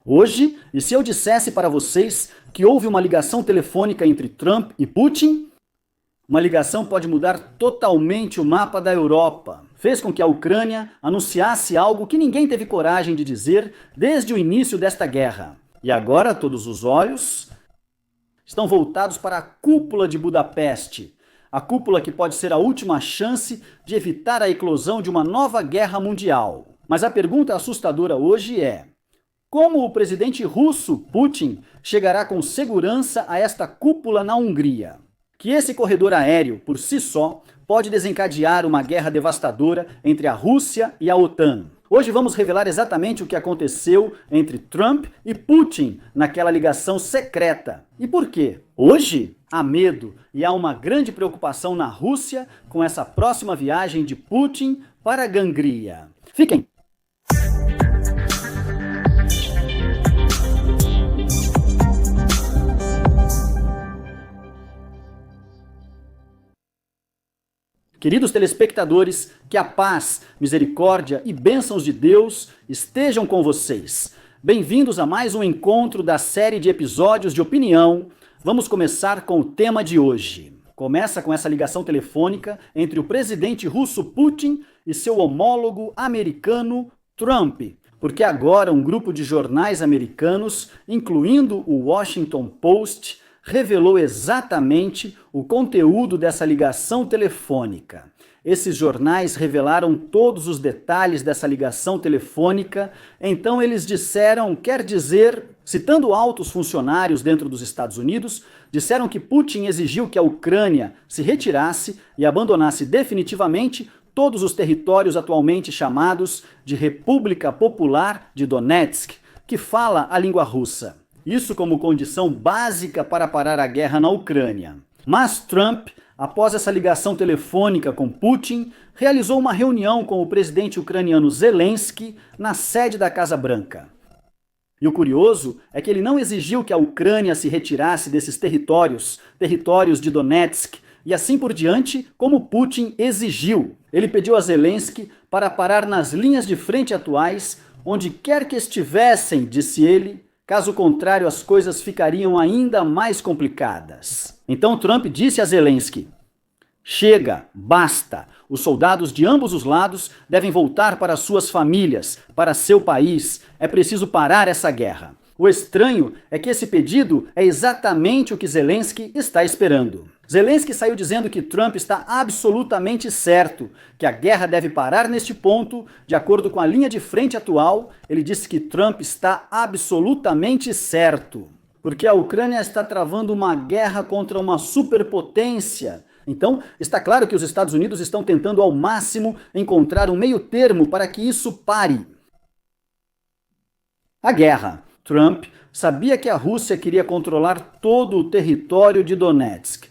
Hoje, e se eu dissesse para vocês que houve uma ligação telefônica entre Trump e Putin? Uma ligação pode mudar totalmente o mapa da Europa. Fez com que a Ucrânia anunciasse algo que ninguém teve coragem de dizer desde o início desta guerra. E agora todos os olhos estão voltados para a cúpula de Budapeste. A cúpula que pode ser a última chance de evitar a eclosão de uma nova guerra mundial. Mas a pergunta assustadora hoje é: como o presidente russo, Putin, chegará com segurança a esta cúpula na Hungria? Que esse corredor aéreo, por si só, pode desencadear uma guerra devastadora entre a Rússia e a OTAN. Hoje vamos revelar exatamente o que aconteceu entre Trump e Putin naquela ligação secreta. E por quê? Hoje há medo e há uma grande preocupação na Rússia com essa próxima viagem de Putin para a Hungria. Fiquem! Queridos telespectadores, que a paz, misericórdia e bênçãos de Deus estejam com vocês. Bem-vindos a mais um encontro da série de episódios de opinião. Vamos começar com o tema de hoje. Começa com essa ligação telefônica entre o presidente russo Putin e seu homólogo americano Trump, porque agora um grupo de jornais americanos, incluindo o Washington Post, revelou exatamente o conteúdo dessa ligação telefônica. Esses jornais revelaram todos os detalhes dessa ligação telefônica, então eles disseram, quer dizer, citando altos funcionários dentro dos Estados Unidos, disseram que Putin exigiu que a Ucrânia se retirasse e abandonasse definitivamente todos os territórios atualmente chamados de República Popular de Donetsk, que fala a língua russa. Isso como condição básica para parar a guerra na Ucrânia. Mas Trump, após essa ligação telefônica com Putin, realizou uma reunião com o presidente ucraniano Zelensky na sede da Casa Branca. E o curioso é que ele não exigiu que a Ucrânia se retirasse desses territórios de Donetsk, e assim por diante, como Putin exigiu. Ele pediu a Zelensky para parar nas linhas de frente atuais, onde quer que estivessem, disse ele. Caso contrário, as coisas ficariam ainda mais complicadas. Então Trump disse a Zelensky: chega, basta. Os soldados de ambos os lados devem voltar para suas famílias, para seu país. É preciso parar essa guerra. O estranho é que esse pedido é exatamente o que Zelensky está esperando. Zelensky saiu dizendo que Trump está absolutamente certo, que a guerra deve parar neste ponto, de acordo com a linha de frente atual. Ele disse que Trump está absolutamente certo, porque a Ucrânia está travando uma guerra contra uma superpotência. Então, está claro que os Estados Unidos estão tentando ao máximo encontrar um meio termo para que isso pare. A guerra. Trump sabia que a Rússia queria controlar todo o território de Donetsk.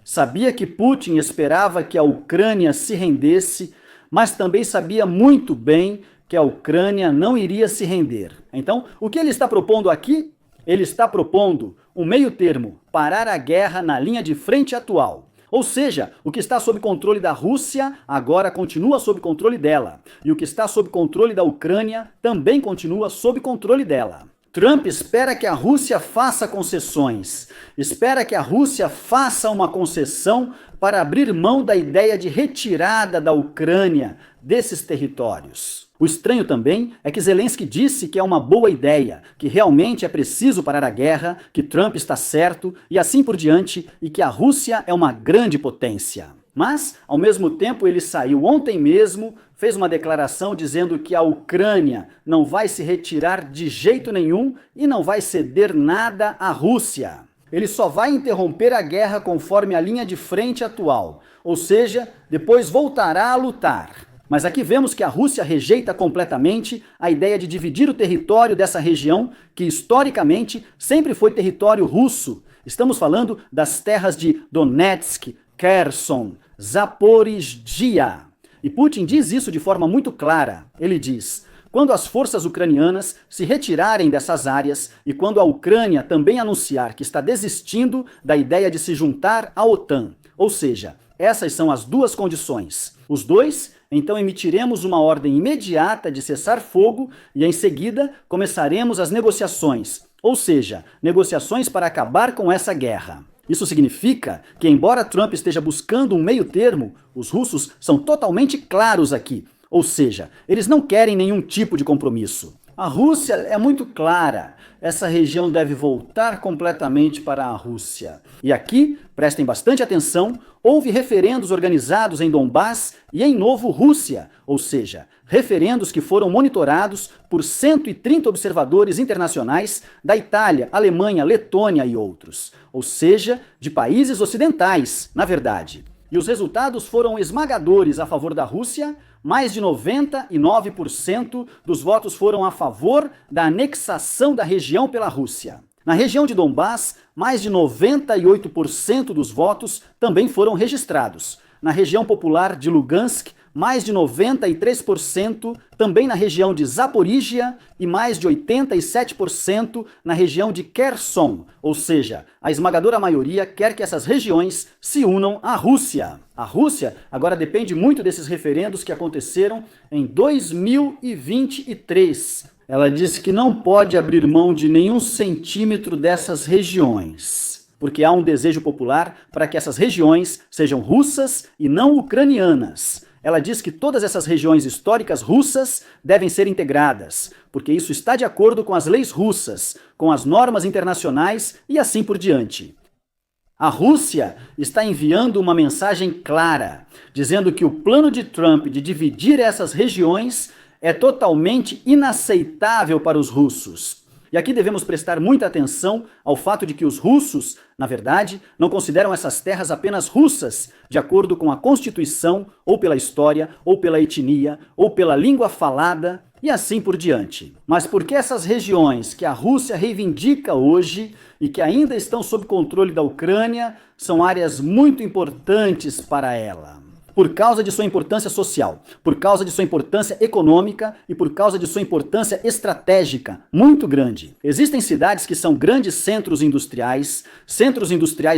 Sabia que Putin esperava que a Ucrânia se rendesse, mas também sabia muito bem que a Ucrânia não iria se render. Então, o que ele está propondo aqui? Ele está propondo um meio termo, parar a guerra na linha de frente atual. Ou seja, o que está sob controle da Rússia agora continua sob controle dela. E o que está sob controle da Ucrânia também continua sob controle dela. Trump espera que a Rússia faça concessões, espera que a Rússia faça uma concessão para abrir mão da ideia de retirada da Ucrânia desses territórios. O estranho também é que Zelensky disse que é uma boa ideia, que realmente é preciso parar a guerra, que Trump está certo e assim por diante, e que a Rússia é uma grande potência. Mas, ao mesmo tempo, ele saiu ontem mesmo, fez uma declaração dizendo que a Ucrânia não vai se retirar de jeito nenhum e não vai ceder nada à Rússia. Ele só vai interromper a guerra conforme a linha de frente atual, ou seja, depois voltará a lutar. Mas aqui vemos que a Rússia rejeita completamente a ideia de dividir o território dessa região, que historicamente sempre foi território russo. Estamos falando das terras de Donetsk, Kherson, Zaporizhia. E Putin diz isso de forma muito clara. Ele diz: quando as forças ucranianas se retirarem dessas áreas e quando a Ucrânia também anunciar que está desistindo da ideia de se juntar à OTAN, ou seja, essas são as duas condições. Os dois então emitiremos uma ordem imediata de cessar fogo e em seguida começaremos as negociações, ou seja, negociações para acabar com essa guerra. Isso significa que, embora Trump esteja buscando um meio termo, os russos são totalmente claros aqui, ou seja, eles não querem nenhum tipo de compromisso. A Rússia é muito clara, essa região deve voltar completamente para a Rússia. E aqui, prestem bastante atenção, houve referendos organizados em Donbass e em Novo Rússia, ou seja, referendos que foram monitorados por 130 observadores internacionais da Itália, Alemanha, Letônia e outros, ou seja, de países ocidentais, na verdade. E os resultados foram esmagadores a favor da Rússia. Mais de 99% dos votos foram a favor da anexação da região pela Rússia. Na região de Donbass, mais de 98% dos votos também foram registrados. Na região popular de Lugansk, mais de 93%, também na região de Zaporíjia e mais de 87% na região de Kherson, ou seja, a esmagadora maioria quer que essas regiões se unam à Rússia. A Rússia agora depende muito desses referendos que aconteceram em 2023. Ela disse que não pode abrir mão de nenhum centímetro dessas regiões, porque há um desejo popular para que essas regiões sejam russas e não ucranianas. Ela diz que todas essas regiões históricas russas devem ser integradas, porque isso está de acordo com as leis russas, com as normas internacionais e assim por diante. A Rússia está enviando uma mensagem clara, dizendo que o plano de Trump de dividir essas regiões é totalmente inaceitável para os russos. E aqui devemos prestar muita atenção ao fato de que os russos, na verdade, não consideram essas terras apenas russas, de acordo com a Constituição, ou pela história, ou pela etnia, ou pela língua falada, e assim por diante. Mas por que essas regiões que a Rússia reivindica hoje e que ainda estão sob controle da Ucrânia são áreas muito importantes para ela? Por causa de sua importância social, por causa de sua importância econômica e por causa de sua importância estratégica muito grande. Existem cidades que são grandes centros industriais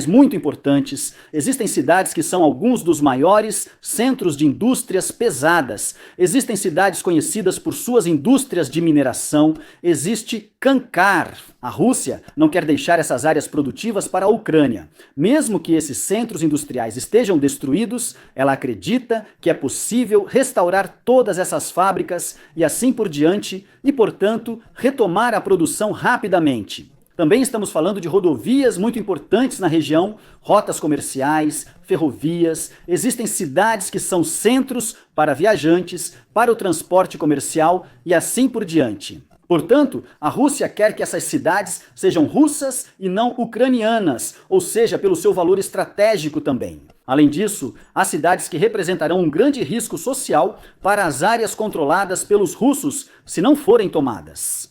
muito importantes. Existem cidades que são alguns dos maiores centros de indústrias pesadas. Existem cidades conhecidas por suas indústrias de mineração. Existe Kankar. A Rússia não quer deixar essas áreas produtivas para a Ucrânia. Mesmo que esses centros industriais estejam destruídos, ela acredita que é possível restaurar todas essas fábricas e assim por diante e, portanto, retomar a produção rapidamente. Também estamos falando de rodovias muito importantes na região, rotas comerciais, ferrovias. Existem cidades que são centros para viajantes, para o transporte comercial e assim por diante. Portanto, a Rússia quer que essas cidades sejam russas e não ucranianas, ou seja, pelo seu valor estratégico também. Além disso, há cidades que representarão um grande risco social para as áreas controladas pelos russos se não forem tomadas.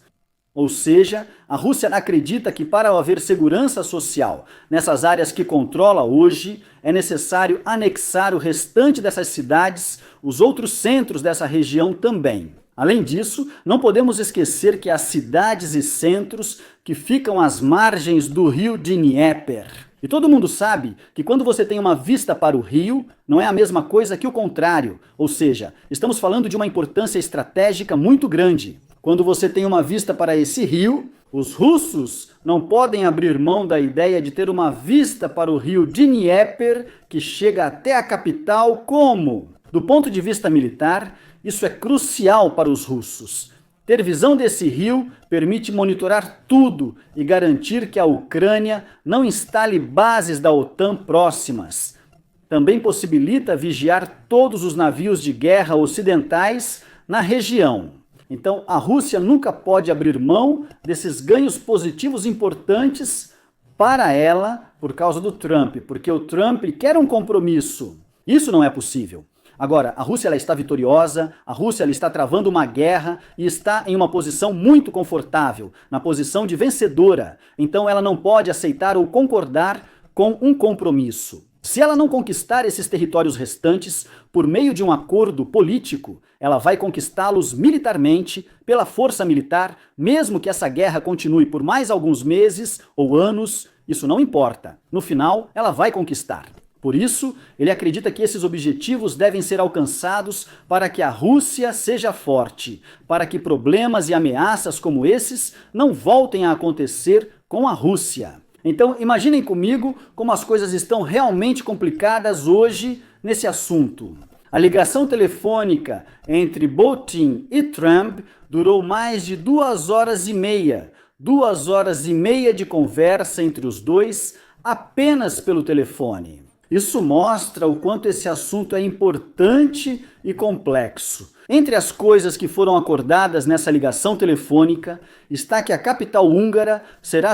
Ou seja, a Rússia acredita que para haver segurança social nessas áreas que controla hoje, é necessário anexar o restante dessas cidades, os outros centros dessa região também. Além disso, não podemos esquecer que há cidades e centros que ficam às margens do rio Dnieper. E todo mundo sabe que quando você tem uma vista para o rio, não é a mesma coisa que o contrário. Ou seja, estamos falando de uma importância estratégica muito grande. Quando você tem uma vista para esse rio, os russos não podem abrir mão da ideia de ter uma vista para o rio Dnieper que chega até a capital como? Do ponto de vista militar, isso é crucial para os russos. Ter visão desse rio permite monitorar tudo e garantir que a Ucrânia não instale bases da OTAN próximas. Também possibilita vigiar todos os navios de guerra ocidentais na região. Então, a Rússia nunca pode abrir mão desses ganhos positivos importantes para ela por causa do Trump, porque o Trump quer um compromisso. Isso não é possível. Agora, a Rússia ela está vitoriosa, a Rússia ela está travando uma guerra e está em uma posição muito confortável, na posição de vencedora. Então ela não pode aceitar ou concordar com um compromisso. Se ela não conquistar esses territórios restantes por meio de um acordo político, ela vai conquistá-los militarmente, pela força militar, mesmo que essa guerra continue por mais alguns meses ou anos, isso não importa. No final, ela vai conquistar. Por isso, ele acredita que esses objetivos devem ser alcançados para que a Rússia seja forte, para que problemas e ameaças como esses não voltem a acontecer com a Rússia. Então, imaginem comigo como as coisas estão realmente complicadas hoje nesse assunto. A ligação telefônica entre Putin e Trump durou mais de 2 horas e meia. 2 horas e meia de conversa entre os dois apenas pelo telefone. Isso mostra o quanto esse assunto é importante e complexo. Entre as coisas que foram acordadas nessa ligação telefônica está que a capital húngara será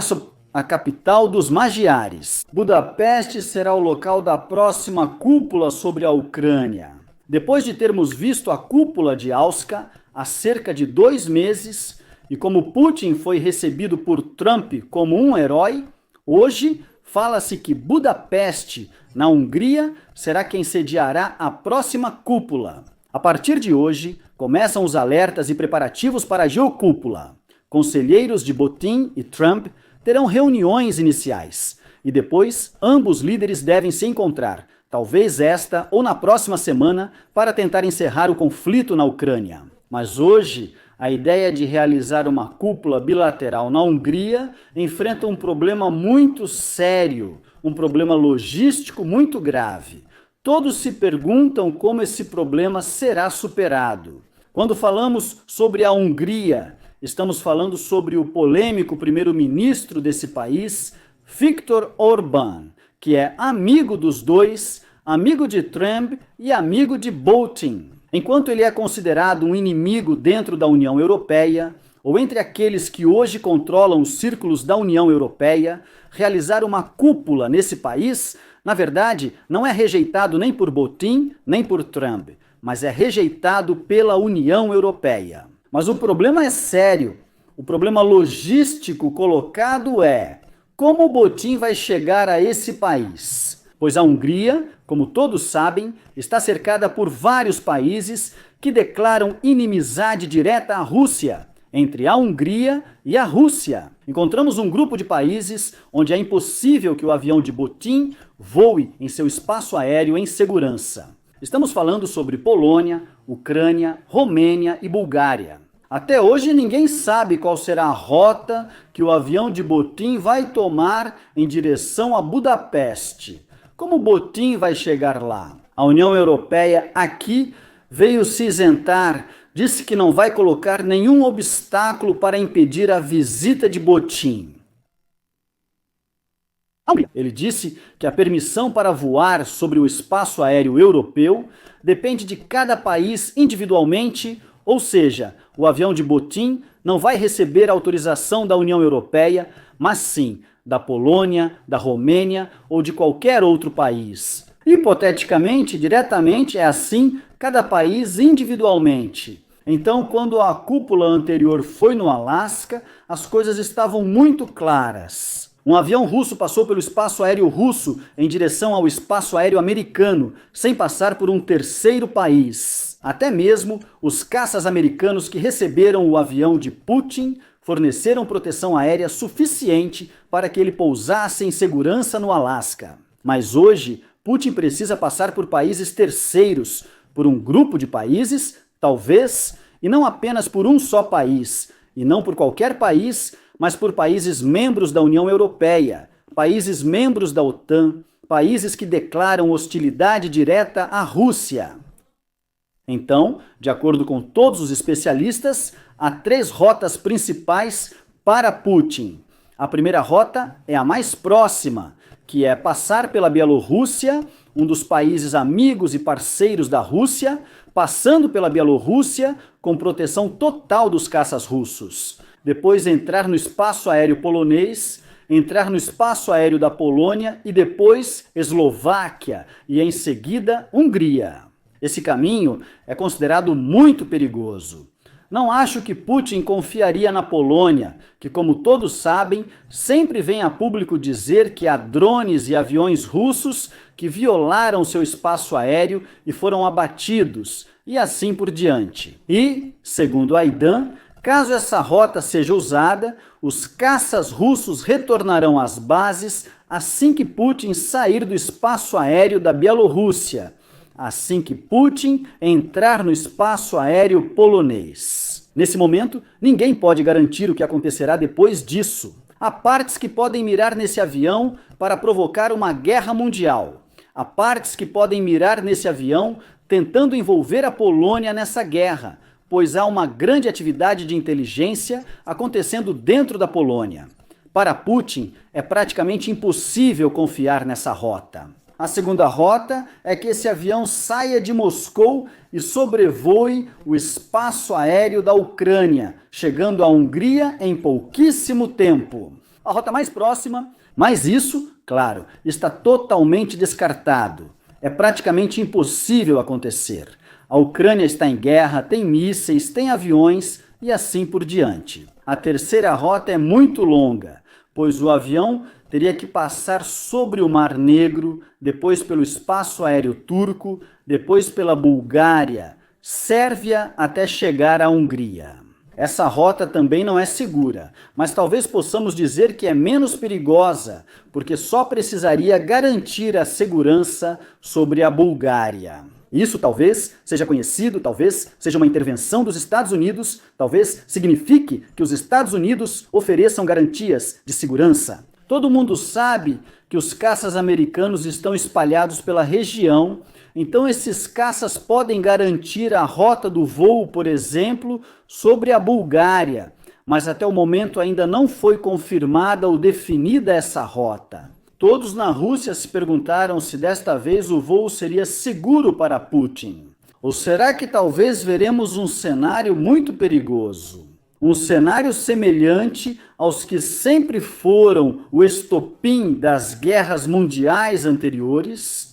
a capital dos magiares. Budapeste será o local da próxima cúpula sobre a Ucrânia. Depois de termos visto a cúpula de Auska há cerca de 2 meses, e como Putin foi recebido por Trump como um herói, hoje fala-se que Budapeste, na Hungria, será quem sediará a próxima cúpula. A partir de hoje, começam os alertas e preparativos para a geocúpula. Conselheiros de Putin e Trump terão reuniões iniciais, e depois ambos líderes devem se encontrar, talvez esta ou na próxima semana, para tentar encerrar o conflito na Ucrânia. Mas hoje, a ideia de realizar uma cúpula bilateral na Hungria enfrenta um problema muito sério, um problema logístico muito grave. Todos se perguntam como esse problema será superado. Quando falamos sobre a Hungria, estamos falando sobre o polêmico primeiro-ministro desse país, Viktor Orbán, que é amigo dos dois, amigo de Trump e amigo de Putin. Enquanto ele é considerado um inimigo dentro da União Europeia, ou entre aqueles que hoje controlam os círculos da União Europeia, realizar uma cúpula nesse país, na verdade, não é rejeitado nem por Putin, nem por Trump, mas é rejeitado pela União Europeia. Mas o problema é sério. O problema logístico colocado é: como Putin vai chegar a esse país? Pois a Hungria, como todos sabem, está cercada por vários países que declaram inimizade direta à Rússia, entre a Hungria e a Rússia. Encontramos um grupo de países onde é impossível que o avião de Putin voe em seu espaço aéreo em segurança. Estamos falando sobre Polônia, Ucrânia, Romênia e Bulgária. Até hoje ninguém sabe qual será a rota que o avião de Putin vai tomar em direção a Budapeste. Como Putin vai chegar lá? A União Europeia aqui veio se isentar, disse que não vai colocar nenhum obstáculo para impedir a visita de Putin. Ele disse que a permissão para voar sobre o espaço aéreo europeu depende de cada país individualmente, ou seja, o avião de Putin não vai receber autorização da União Europeia, mas sim da Polônia, da Romênia ou de qualquer outro país. Hipoteticamente, diretamente, é assim cada país individualmente. Então, quando a cúpula anterior foi no Alasca, as coisas estavam muito claras. Um avião russo passou pelo espaço aéreo russo em direção ao espaço aéreo americano, sem passar por um terceiro país. Até mesmo os caças americanos que receberam o avião de Putin forneceram proteção aérea suficiente para que ele pousasse em segurança no Alasca. Mas hoje, Putin precisa passar por países terceiros, por um grupo de países, talvez, e não apenas por um só país, e não por qualquer país, mas por países membros da União Europeia, países membros da OTAN, países que declaram hostilidade direta à Rússia. Então, de acordo com todos os especialistas, há 3 rotas principais para Putin. A primeira rota é a mais próxima, que é passar pela Bielorrússia, um dos países amigos e parceiros da Rússia, passando pela Bielorrússia com proteção total dos caças russos. Depois entrar no espaço aéreo polonês, entrar no espaço aéreo da Polônia e depois Eslováquia e em seguida Hungria. Esse caminho é considerado muito perigoso. Não acho que Putin confiaria na Polônia, que, como todos sabem, sempre vem a público dizer que há drones e aviões russos que violaram seu espaço aéreo e foram abatidos, e assim por diante. E, segundo a Aidan, Caso essa rota seja usada, os caças russos retornarão às bases assim que Putin sair do espaço aéreo da Bielorrússia, assim que Putin entrar no espaço aéreo polonês. Nesse momento, ninguém pode garantir o que acontecerá depois disso. Há partes que podem mirar nesse avião para provocar uma guerra mundial. Há partes que podem mirar nesse avião tentando envolver a Polônia nessa guerra, pois há uma grande atividade de inteligência acontecendo dentro da Polônia. Para Putin, é praticamente impossível confiar nessa rota. A segunda rota é que esse avião saia de Moscou e sobrevoe o espaço aéreo da Ucrânia, chegando à Hungria em pouquíssimo tempo. A rota mais próxima, mas isso, claro, está totalmente descartado. É praticamente impossível acontecer. A Ucrânia está em guerra, tem mísseis, tem aviões e assim por diante. A terceira rota é muito longa, pois o avião teria que passar sobre o Mar Negro, depois pelo espaço aéreo turco, depois pela Bulgária, Sérvia até chegar à Hungria. Essa rota também não é segura, mas talvez possamos dizer que é menos perigosa, porque só precisaria garantir a segurança sobre a Bulgária. Isso talvez seja conhecido, talvez seja uma intervenção dos Estados Unidos, talvez signifique que os Estados Unidos ofereçam garantias de segurança. Todo mundo sabe que os caças americanos estão espalhados pela região, então esses caças podem garantir a rota do voo, por exemplo, sobre a Bulgária, mas até o momento ainda não foi confirmada ou definida essa rota. Todos na Rússia se perguntaram se desta vez o voo seria seguro para Putin. Ou será que talvez veremos um cenário muito perigoso? Um cenário semelhante aos que sempre foram o estopim das guerras mundiais anteriores?